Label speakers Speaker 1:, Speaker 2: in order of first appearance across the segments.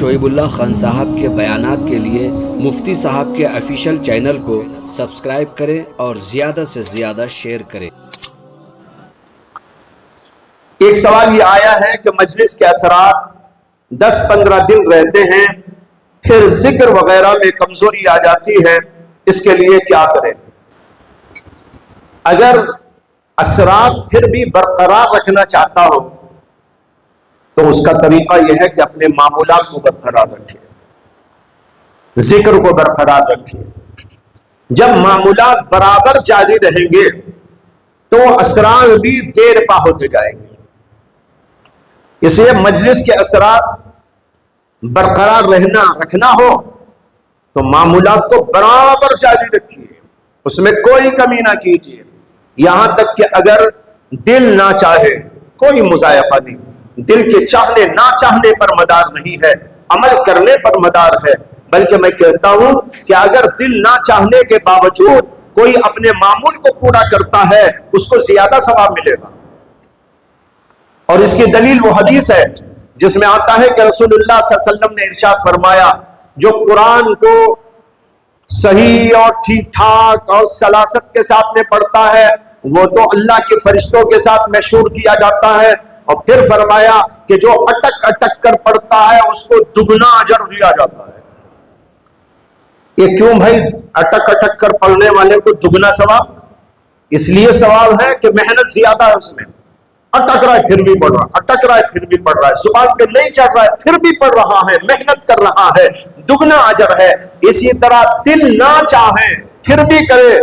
Speaker 1: شعیب اللہ خان صاحب کے بیانات کے لیے مفتی صاحب کے آفیشیل چینل کو سبسکرائب کریں اور زیادہ سے زیادہ شیئر کریں۔
Speaker 2: ایک سوال یہ آیا ہے کہ مجلس کے اثرات 10-15 دن رہتے ہیں، پھر ذکر وغیرہ میں کمزوری آ جاتی ہے، اس کے لیے کیا کریں؟ اگر اثرات پھر بھی برقرار رکھنا چاہتا ہو تو اس کا طریقہ یہ ہے کہ اپنے معمولات کو برقرار رکھے، ذکر کو برقرار رکھے۔ جب معمولات برابر جاری رہیں گے تو اثرات بھی دیر پا ہوتے جائیں گے۔ اس لیے مجلس کے اثرات برقرار رکھنا ہو تو معمولات کو برابر جاری رکھیے، اس میں کوئی کمی نہ کیجیے، یہاں تک کہ اگر دل نہ چاہے کوئی مضائقہ نہیں۔ دل کے چاہنے نہ چاہنے پر مدار نہیں ہے، عمل کرنے پر مدار ہے۔ بلکہ میں کہتا ہوں کہ اگر دل نہ چاہنے کے باوجود کوئی اپنے معمول کو پورا کرتا ہے اس کو زیادہ ثواب ملے گا۔ اور اس کی دلیل وہ حدیث ہے جس میں آتا ہے کہ رسول اللہ صلی اللہ علیہ وسلم نے ارشاد فرمایا، جو قرآن کو صحیح اور ٹھیک ٹھاک اور سلاست کے ساتھ میں پڑھتا ہے وہ تو اللہ کے فرشتوں کے ساتھ مشہور کیا جاتا ہے، اور پھر فرمایا کہ جو اٹک اٹک کر پڑھتا ہے اس کو دگنا اجر دیا جاتا ہے۔ یہ کیوں بھائی اٹک اٹک کر پڑھنے والے کو دگنا ثواب؟ اس لیے ثواب ہے کہ محنت زیادہ ہے اس میں، اٹک رہا ہے پھر بھی پڑھ رہا ہے، اٹک رہا ہے پھر بھی پڑھ رہا ہے، زبان پہ نہیں چڑھ رہا ہے پھر بھی پڑھ رہا ہے، محنت کر رہا ہے، دگنا اجر ہے۔ اسی طرح دل نہ چاہے پھر بھی کرے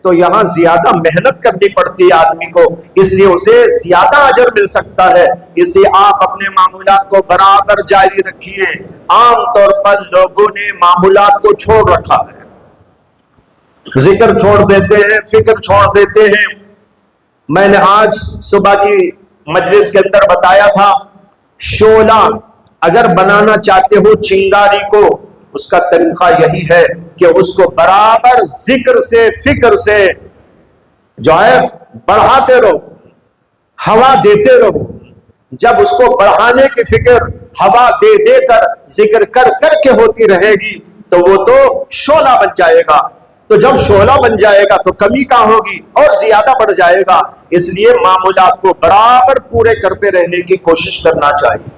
Speaker 2: تو یہاں زیادہ محنت کرنی پڑتی ہے آدمی کو، اس لیے اسے زیادہ اجر مل سکتا ہے۔ اس لیے آپ اپنے معمولات کو برابر جاری رکھیے۔ عام طور پر لوگوں نے معمولات کو چھوڑ رکھا ہے، ذکر چھوڑ دیتے ہیں، فکر چھوڑ دیتے ہیں۔ میں نے آج صبح کی مجلس کے اندر بتایا تھا، شعلہ اگر بنانا چاہتے ہو چنگاری کو، اس کا طریقہ یہی ہے کہ اس کو برابر ذکر سے فکر سے جو ہے بڑھاتے رہو، ہوا دیتے رہو۔ جب اس کو بڑھانے کی فکر ہوا دے دے کر ذکر کر کر کے ہوتی رہے گی تو وہ تو شعلہ بن جائے گا۔ تو جب شعلہ بن جائے گا تو کمی کہاں ہوگی اور زیادہ بڑھ جائے گا۔ اس لیے معمولات کو برابر پورے کرتے رہنے کی کوشش کرنا چاہیے۔